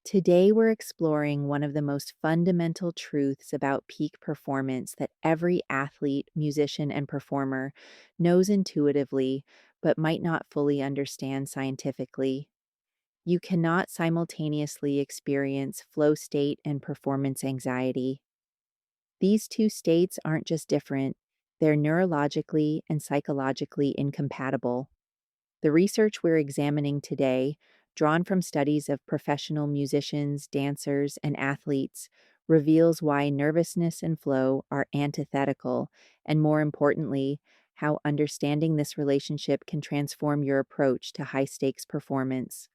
Today, we're exploring one of the most fundamental truths about peak performance that every athlete, musician, and performer knows intuitively, but might not fully understand scientifically. You cannot simultaneously experience flow state and performance anxiety. These two states aren't just different, they're neurologically and psychologically incompatible. The research we're examining today, drawn from studies of professional musicians, dancers, and athletes, reveals why nervousness and flow are antithetical, and more importantly, how understanding this relationship can transform your approach to high stakes performance.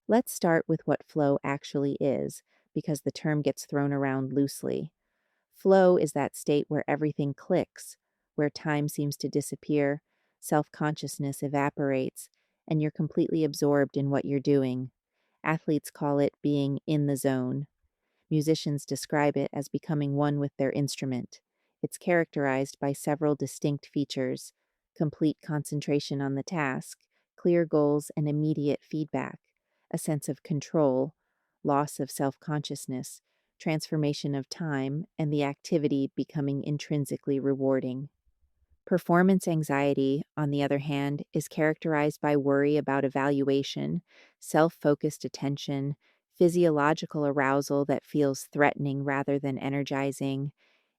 Let's start with what flow actually is, because the term gets thrown around loosely. Flow is that state where everything clicks, where time seems to disappear, self consciousness evaporates, and you're completely absorbed in what you're doing. Athletes call it being in the zone. Musicians describe it as becoming one with their instrument. It's characterized by several distinct features: complete concentration on the task, clear goals and immediate feedback, a sense of control, loss of self consciousness, transformation of time, and the activity becoming intrinsically rewarding. Performance anxiety, on the other hand, is characterized by worry about evaluation, self focused attention, physiological arousal that feels threatening rather than energizing,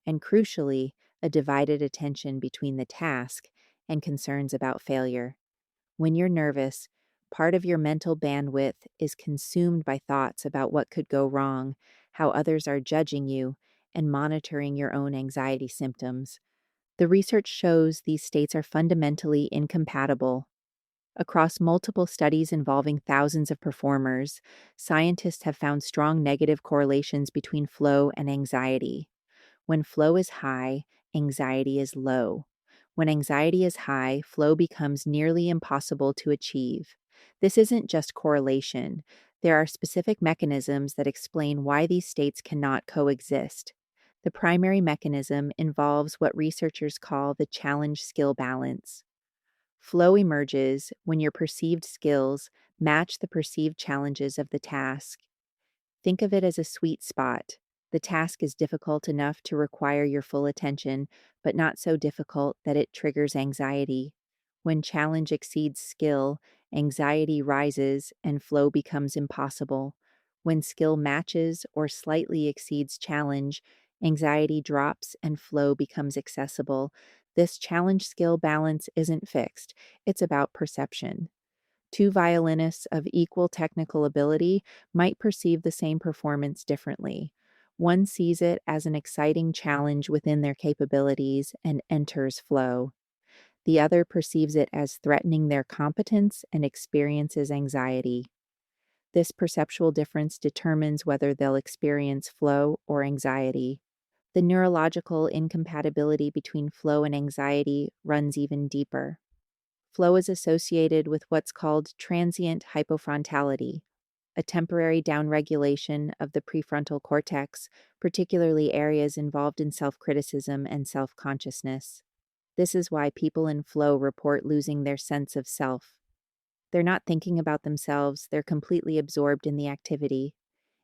and crucially, a divided attention between the task and concerns about failure. When you're nervous, part of your mental bandwidth is consumed by thoughts about what could go wrong, how others are judging you, and monitoring your own anxiety symptoms. The research shows these states are fundamentally incompatible. Across multiple studies involving thousands of performers, scientists have found strong negative correlations between flow and anxiety. When flow is high, anxiety is low. When anxiety is high, flow becomes nearly impossible to achieve. This isn't just correlation. There are specific mechanisms that explain why these states cannot coexist. The primary mechanism involves what researchers call the challenge skill balance. Flow emerges when your perceived skills match the perceived challenges of the task. Think of it as a sweet spot. The task is difficult enough to require your full attention, but not so difficult that it triggers anxiety. When challenge exceeds skill, anxiety rises and flow becomes impossible. When skill matches or slightly exceeds challenge, anxiety drops and flow becomes accessible. This challenge skill balance isn't fixed, it's about perception. Two violinists of equal technical ability might perceive the same performance differently. One sees it as an exciting challenge within their capabilities and enters flow. The other perceives it as threatening their competence and experiences anxiety. This perceptual difference determines whether they'll experience flow or anxiety. The neurological incompatibility between flow and anxiety runs even deeper. Flow is associated with what's called transient hypofrontality, a temporary downregulation of the prefrontal cortex, particularly areas involved in self criticism and self consciousness. This is why people in flow report losing their sense of self. They're not thinking about themselves, they're completely absorbed in the activity.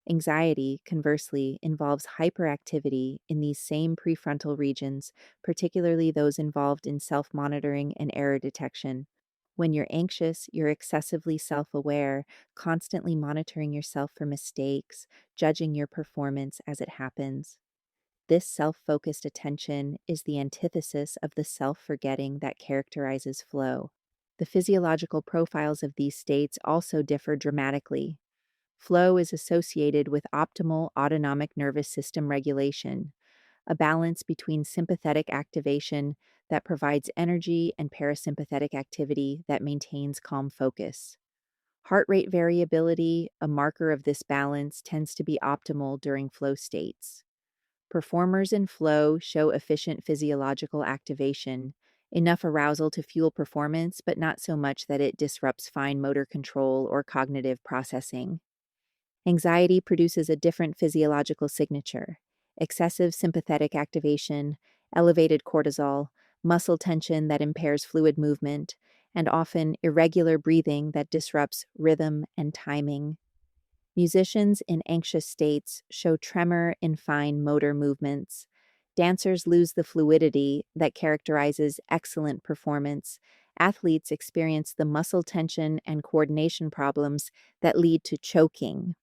Anxiety, conversely, involves hyperactivity in these same prefrontal regions, particularly those involved in self monitoring and error detection. When you're anxious, you're excessively self aware, constantly monitoring yourself for mistakes, judging your performance as it happens. This self focused attention is the antithesis of the self forgetting that characterizes flow. The physiological profiles of these states also differ dramatically. Flow is associated with optimal autonomic nervous system regulation, a balance between sympathetic activation that provides energy and parasympathetic activity that maintains calm focus. Heart rate variability, a marker of this balance, tends to be optimal during flow states. Performers in flow show efficient physiological activation, enough arousal to fuel performance, but not so much that it disrupts fine motor control or cognitive processing. Anxiety produces a different physiological signature: excessive sympathetic activation, elevated cortisol, muscle tension that impairs fluid movement, and often irregular breathing that disrupts rhythm and timing. Musicians in anxious states show tremor in fine motor movements. Dancers lose the fluidity that characterizes excellent performance. Athletes experience the muscle tension and coordination problems that lead to choking.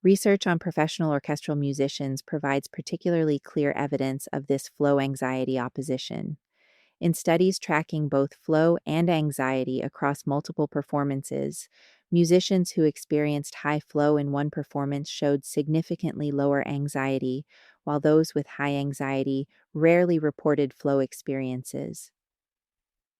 Research on professional orchestral musicians provides particularly clear evidence of this flow anxiety opposition. In studies tracking both flow and anxiety across multiple performances, musicians who experienced high flow in one performance showed significantly lower anxiety, while those with high anxiety rarely reported flow experiences.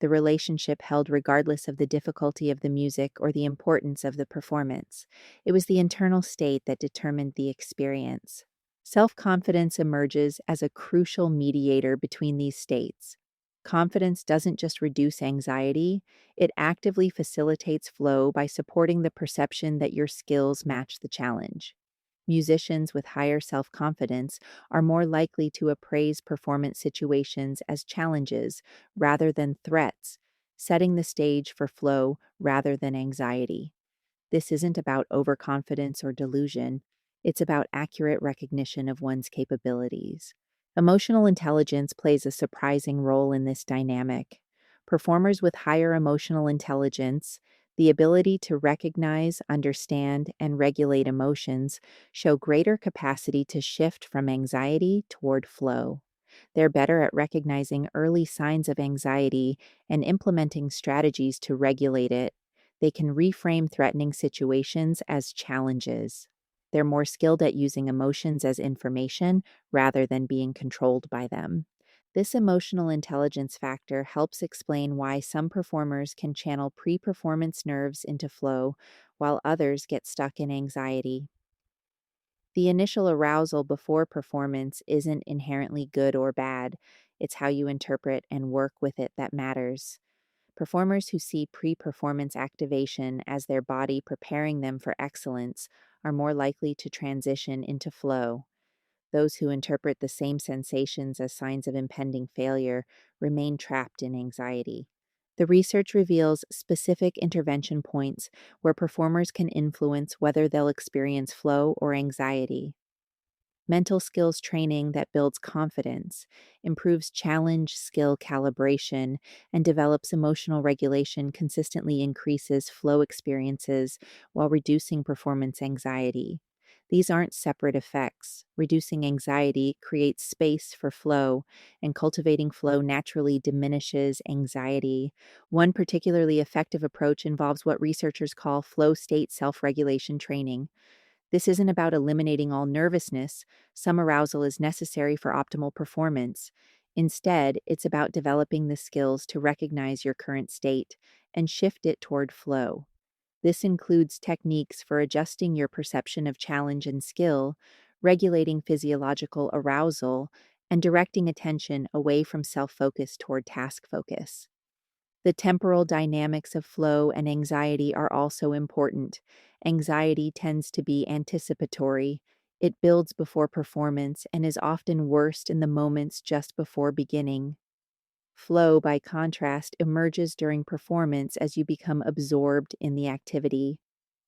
The relationship held regardless of the difficulty of the music or the importance of the performance. It was the internal state that determined the experience. Self confidence emerges as a crucial mediator between these states. Confidence doesn't just reduce anxiety, it actively facilitates flow by supporting the perception that your skills match the challenge. Musicians with higher self confidence are more likely to appraise performance situations as challenges rather than threats, setting the stage for flow rather than anxiety. This isn't about overconfidence or delusion, it's about accurate recognition of one's capabilities. Emotional intelligence plays a surprising role in this dynamic. Performers with higher emotional intelligence, the ability to recognize, understand, and regulate emotions, show greater capacity to shift from anxiety toward flow. They're better at recognizing early signs of anxiety and implementing strategies to regulate it. They can reframe threatening situations as challenges. They're more skilled at using emotions as information rather than being controlled by them. This emotional intelligence factor helps explain why some performers can channel pre performance nerves into flow, while others get stuck in anxiety. The initial arousal before performance isn't inherently good or bad, it's how you interpret and work with it that matters. Performers who see pre performance activation as their body preparing them for excellence are more likely to transition into flow. Those who interpret the same sensations as signs of impending failure remain trapped in anxiety. The research reveals specific intervention points where performers can influence whether they'll experience flow or anxiety. Mental skills training that builds confidence, improves challenge skill calibration, and develops emotional regulation consistently increases flow experiences while reducing performance anxiety. These aren't separate effects. Reducing anxiety creates space for flow, and cultivating flow naturally diminishes anxiety. One particularly effective approach involves what researchers call flow state self regulation training. This isn't about eliminating all nervousness. Some arousal is necessary for optimal performance. Instead, it's about developing the skills to recognize your current state and shift it toward flow. This includes techniques for adjusting your perception of challenge and skill, regulating physiological arousal, and directing attention away from self focus toward task focus. The temporal dynamics of flow and anxiety are also important. Anxiety tends to be anticipatory. It builds before performance and is often worst in the moments just before beginning. Flow, by contrast, emerges during performance as you become absorbed in the activity.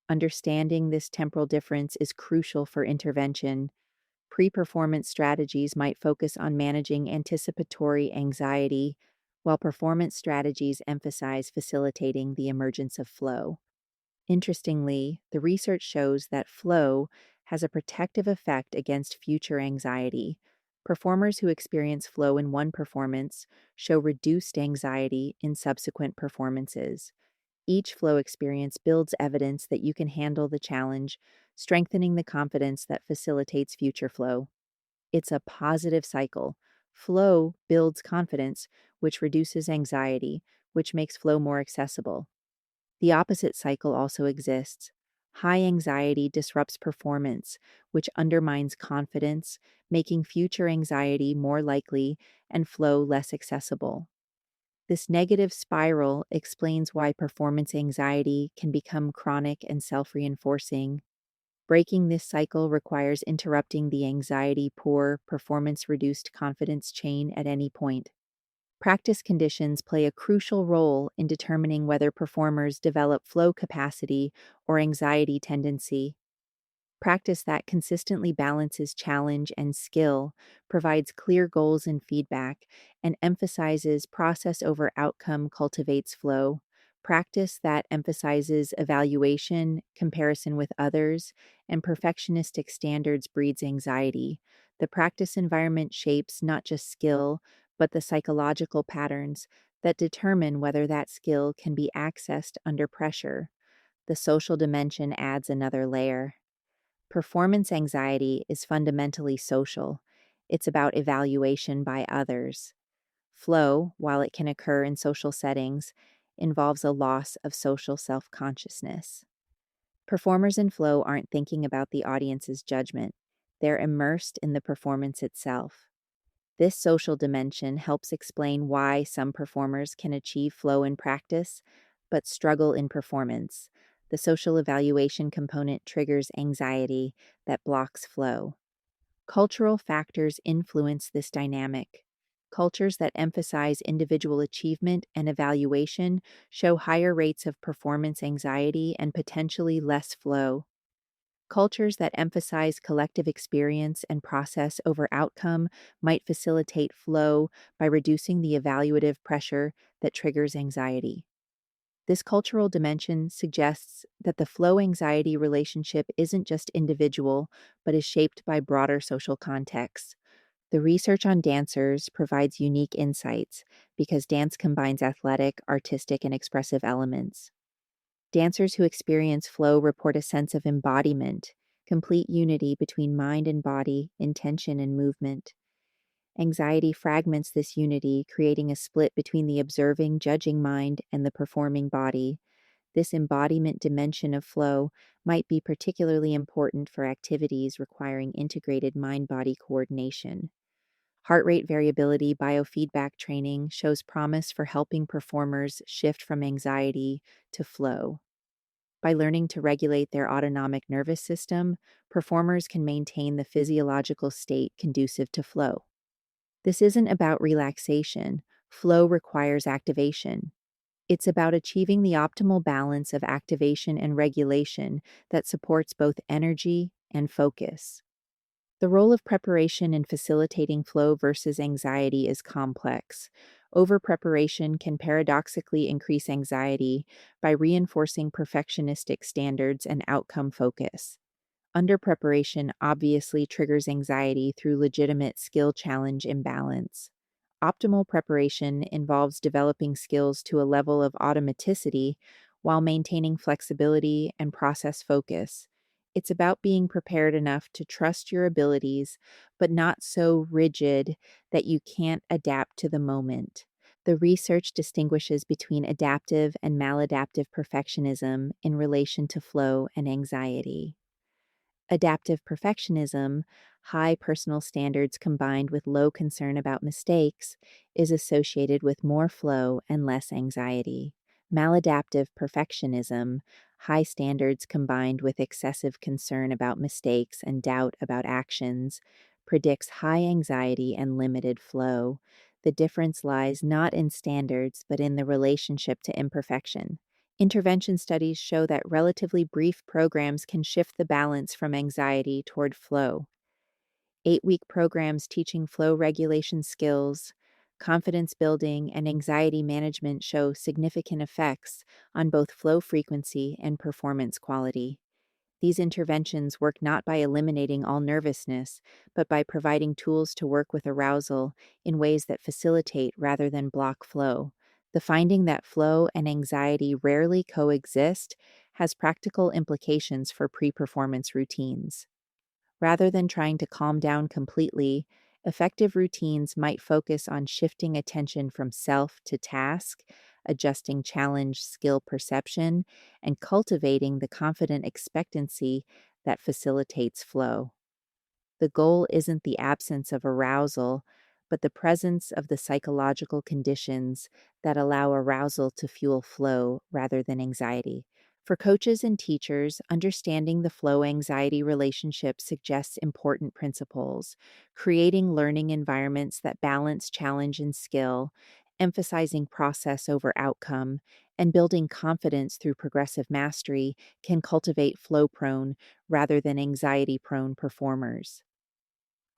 Understanding this temporal difference is crucial for intervention. Pre performance strategies might focus on managing anticipatory anxiety, while performance strategies emphasize facilitating the emergence of flow. Interestingly, the research shows that flow has a protective effect against future anxiety. Performers who experience flow in one performance show reduced anxiety in subsequent performances. Each flow experience builds evidence that you can handle the challenge, strengthening the confidence that facilitates future flow. It's a positive cycle. Flow builds confidence, which reduces anxiety, which makes flow more accessible. The opposite cycle also exists. High anxiety disrupts performance, which undermines confidence, making future anxiety more likely and flow less accessible. This negative spiral explains why performance anxiety can become chronic and self reinforcing. Breaking this cycle requires interrupting the anxiety poor, performance reduced confidence chain at any point. Practice conditions play a crucial role in determining whether performers develop flow capacity or anxiety tendency. Practice that consistently balances challenge and skill, provides clear goals and feedback, and emphasizes process over outcome cultivates flow. Practice that emphasizes evaluation, comparison with others, and perfectionistic standards breeds anxiety. The practice environment shapes not just skill, but the psychological patterns that determine whether that skill can be accessed under pressure. The social dimension adds another layer. Performance anxiety is fundamentally social. It's about evaluation by others. Flow, while it can occur in social settings, involves a loss of social self consciousness. Performers in flow aren't thinking about the audience's judgment, they're immersed in the performance itself. This social dimension helps explain why some performers can achieve flow in practice, but struggle in performance. The social evaluation component triggers anxiety that blocks flow. Cultural factors influence this dynamic. Cultures that emphasize individual achievement and evaluation show higher rates of performance anxiety and potentially less flow. Cultures that emphasize collective experience and process over outcome might facilitate flow by reducing the evaluative pressure that triggers anxiety. This cultural dimension suggests that the flow anxiety relationship isn't just individual, but is shaped by broader social contexts. The research on dancers provides unique insights because dance combines athletic, artistic, and expressive elements. Dancers who experience flow report a sense of embodiment, complete unity between mind and body, intention and movement. Anxiety fragments this unity, creating a split between the observing, judging mind and the performing body. This embodiment dimension of flow might be particularly important for activities requiring integrated mind body coordination. Heart rate variability biofeedback training shows promise for helping performers shift from anxiety to flow. By learning to regulate their autonomic nervous system, performers can maintain the physiological state conducive to flow. This isn't about relaxation. Flow requires activation. It's about achieving the optimal balance of activation and regulation that supports both energy and focus. The role of preparation in facilitating flow versus anxiety is complex. Over preparation can paradoxically increase anxiety by reinforcing perfectionistic standards and outcome focus. Under preparation obviously triggers anxiety through legitimate skill challenge imbalance. Optimal preparation involves developing skills to a level of automaticity while maintaining flexibility and process focus. It's about being prepared enough to trust your abilities, but not so rigid that you can't adapt to the moment. The research distinguishes between adaptive and maladaptive perfectionism in relation to flow and anxiety. Adaptive perfectionism, high personal standards combined with low concern about mistakes, is associated with more flow and less anxiety. Maladaptive perfectionism, high standards combined with excessive concern about mistakes and doubt about actions, predicts high anxiety and limited flow. The difference lies not in standards, but in the relationship to imperfection. Intervention studies show that relatively brief programs can shift the balance from anxiety toward flow. 8-week programs teaching flow regulation skills, confidence building, and anxiety management show significant effects on both flow frequency and performance quality. These interventions work not by eliminating all nervousness, but by providing tools to work with arousal in ways that facilitate rather than block flow. The finding that flow and anxiety rarely coexist has practical implications for pre-performance routines. Rather than trying to calm down completely, effective routines might focus on shifting attention from self to task, adjusting challenge skill perception, and cultivating the confident expectancy that facilitates flow. The goal isn't the absence of arousal, but the presence of the psychological conditions that allow arousal to fuel flow rather than anxiety. For coaches and teachers, understanding the flow anxiety relationship suggests important principles, creating learning environments that balance challenge and skill, Emphasizing process over outcome and building confidence through progressive mastery can cultivate flow prone rather than anxiety prone performers.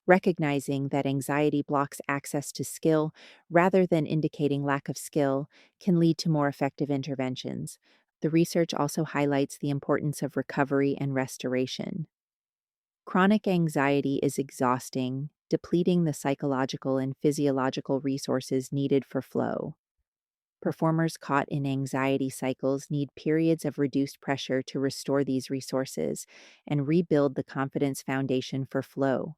Recognizing that anxiety blocks access to skill rather than indicating lack of skill can lead to more effective interventions. The research also highlights the importance of recovery and restoration. Chronic anxiety is exhausting, depleting the psychological and physiological resources needed for flow. Performers caught in anxiety cycles need periods of reduced pressure to restore these resources and rebuild the confidence foundation for flow.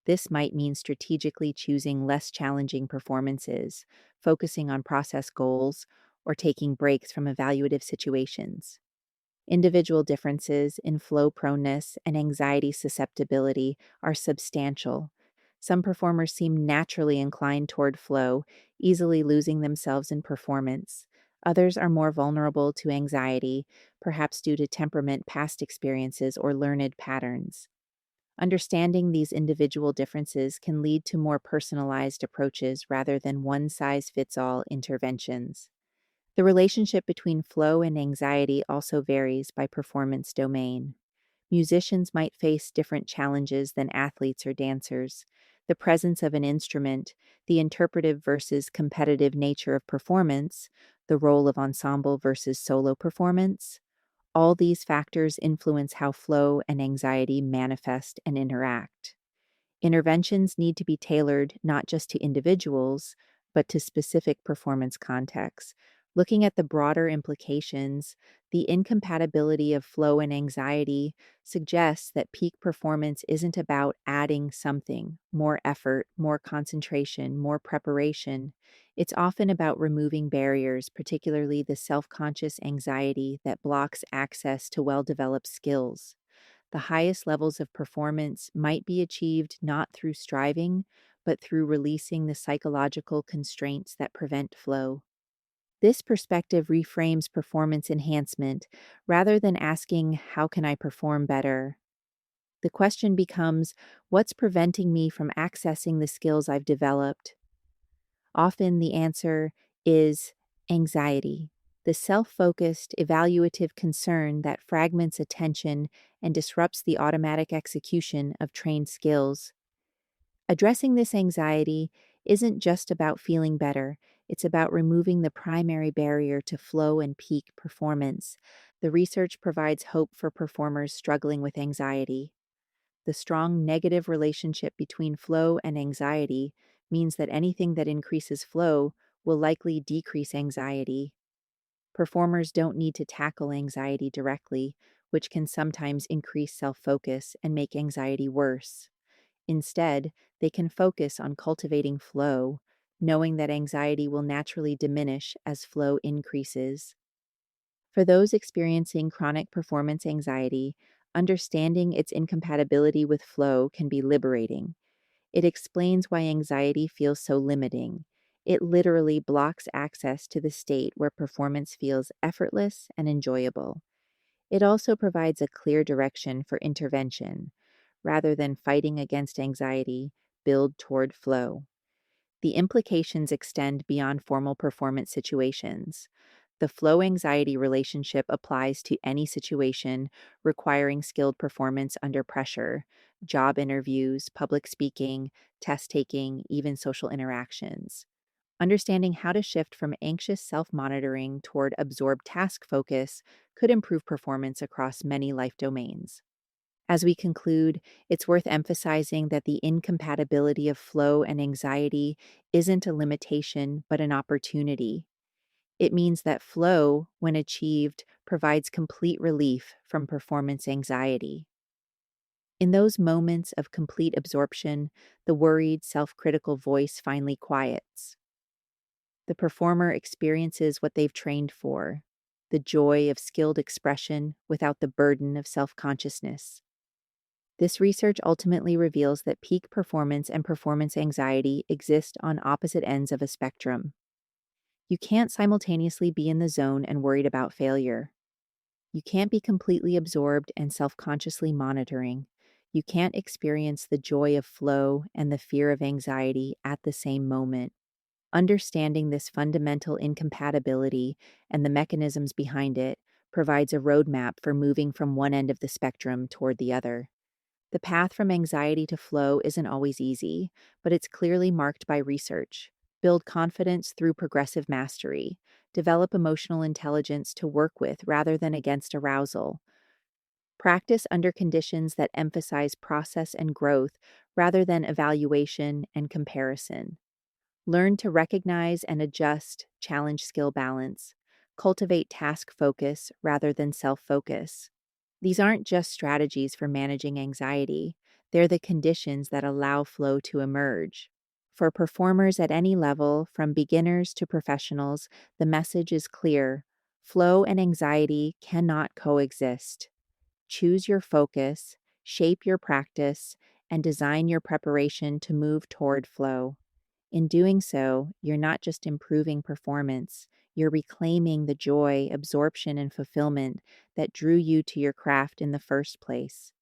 This might mean strategically choosing less challenging performances, focusing on process goals, or taking breaks from evaluative situations. Individual differences in flow proneness and anxiety susceptibility are substantial. Some performers seem naturally inclined toward flow, easily losing themselves in performance. Others are more vulnerable to anxiety, perhaps due to temperament, past experiences, or learned patterns. Understanding these individual differences can lead to more personalized approaches rather than one size fits all interventions. The relationship between flow and anxiety also varies by performance domain. Musicians might face different challenges than athletes or dancers. The presence of an instrument, the interpretive versus competitive nature of performance, the role of ensemble versus solo performance, all these factors influence how flow and anxiety manifest and interact. Interventions need to be tailored not just to individuals, but to specific performance contexts. Looking at the broader implications, the incompatibility of flow and anxiety suggests that peak performance isn't about adding something, more effort, more concentration, more preparation. It's often about removing barriers, particularly the self conscious anxiety that blocks access to well developed skills. The highest levels of performance might be achieved not through striving, but through releasing the psychological constraints that prevent flow. This perspective reframes performance enhancement rather than asking, how can I perform better? The question becomes, what's preventing me from accessing the skills I've developed? Often the answer is anxiety, the self focused, evaluative concern that fragments attention and disrupts the automatic execution of trained skills. Addressing this anxiety isn't just about feeling better, it's about removing the primary barrier to flow and peak performance. The research provides hope for performers struggling with anxiety. The strong negative relationship between flow and anxiety means that anything that increases flow will likely decrease anxiety. Performers don't need to tackle anxiety directly, which can sometimes increase self focus and make anxiety worse. Instead, they can focus on cultivating flow, knowing that anxiety will naturally diminish as flow increases. For those experiencing chronic performance anxiety, understanding its incompatibility with flow can be liberating. It explains why anxiety feels so limiting. It literally blocks access to the state where performance feels effortless and enjoyable. It also provides a clear direction for intervention. Rather than fighting against anxiety, build toward flow. The implications extend beyond formal performance situations. The flow anxiety relationship applies to any situation requiring skilled performance under pressure, job interviews, public speaking, test taking, even social interactions. Understanding how to shift from anxious self monitoring toward absorbed task focus could improve performance across many life domains. As we conclude, it's worth emphasizing that the incompatibility of flow and anxiety isn't a limitation, but an opportunity. It means that flow, when achieved, provides complete relief from performance anxiety. In those moments of complete absorption, the worried, self critical voice finally quiets. The performer experiences what they've trained for, the joy of skilled expression without the burden of self consciousness. This research ultimately reveals that peak performance and performance anxiety exist on opposite ends of a spectrum. You can't simultaneously be in the zone and worried about failure. You can't be completely absorbed and self consciously monitoring. You can't experience the joy of flow and the fear of anxiety at the same moment. Understanding this fundamental incompatibility and the mechanisms behind it provides a roadmap for moving from one end of the spectrum toward the other. The path from anxiety to flow isn't always easy, but it's clearly marked by research. Build confidence through progressive mastery. Develop emotional intelligence to work with rather than against arousal. Practice under conditions that emphasize process and growth rather than evaluation and comparison. Learn to recognize and adjust challenge skill balance. Cultivate task focus rather than self focus. These aren't just strategies for managing anxiety, they're the conditions that allow flow to emerge. For performers at any level, from beginners to professionals, the message is clear: flow and anxiety cannot coexist. Choose your focus, shape your practice, and design your preparation to move toward flow. In doing so, you're not just improving performance, you're reclaiming the joy, absorption, and fulfillment that drew you to your craft in the first place.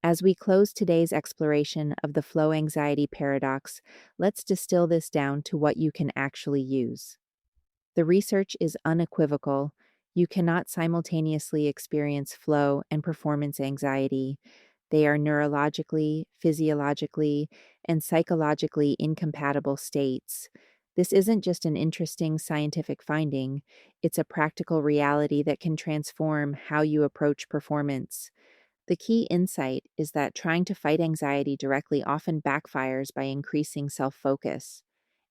As we close today's exploration of the flow anxiety paradox, let's distill this down to what you can actually use. The research is unequivocal. You cannot simultaneously experience flow and performance anxiety. They are neurologically, physiologically, and psychologically incompatible states. This isn't just an interesting scientific finding, it's a practical reality that can transform how you approach performance. The key insight is that trying to fight anxiety directly often backfires by increasing self focus.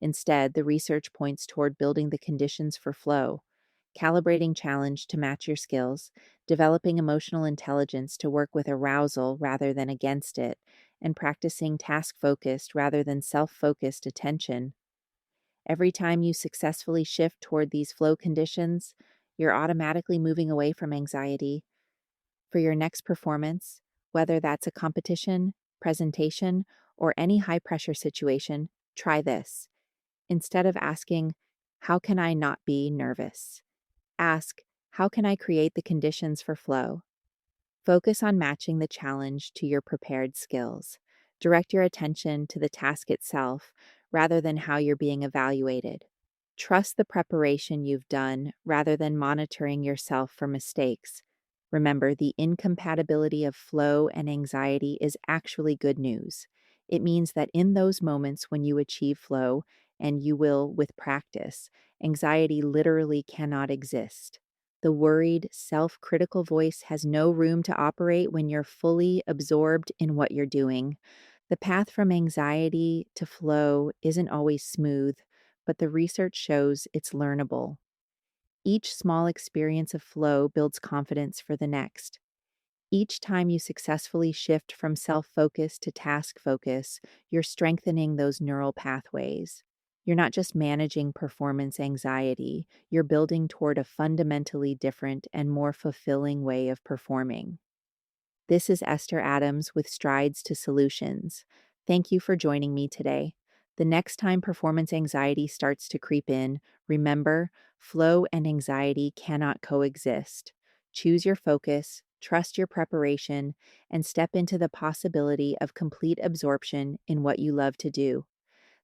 Instead, the research points toward building the conditions for flow, calibrating challenge to match your skills, developing emotional intelligence to work with arousal rather than against it, and practicing task focused rather than self focused attention. Every time you successfully shift toward these flow conditions, you're automatically moving away from anxiety. For your next performance, whether that's a competition, presentation, or any high pressure situation, try this. Instead of asking, "How can I not be nervous?" Ask, "How can I create the conditions for flow?" Focus on matching the challenge to your prepared skills. Direct your attention to the task itself rather than how you're being evaluated. Trust the preparation you've done rather than monitoring yourself for mistakes. Remember, the incompatibility of flow and anxiety is actually good news. It means that in those moments when you achieve flow, and you will with practice, anxiety literally cannot exist. The worried, self critical voice has no room to operate when you're fully absorbed in what you're doing. The path from anxiety to flow isn't always smooth, but the research shows it's learnable. Each small experience of flow builds confidence for the next. Each time you successfully shift from self focus to task focus, you're strengthening those neural pathways. You're not just managing performance anxiety, you're building toward a fundamentally different and more fulfilling way of performing. This is Esther Adams with Strides to Solutions. Thank you for joining me today. The next time performance anxiety starts to creep in, remember, flow and anxiety cannot coexist. Choose your focus, trust your preparation, and step into the possibility of complete absorption in what you love to do.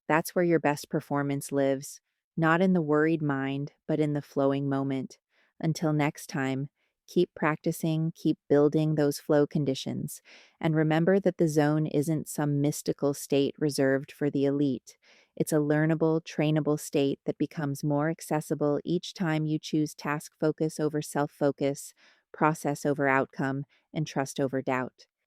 That's where your best performance lives, not in the worried mind, but in the flowing moment. Until next time, keep practicing, keep building those flow conditions, and remember that the zone isn't some mystical state reserved for the elite. It's a learnable, trainable state that becomes more accessible each time you choose task focus over self focus, process over outcome, and trust over doubt.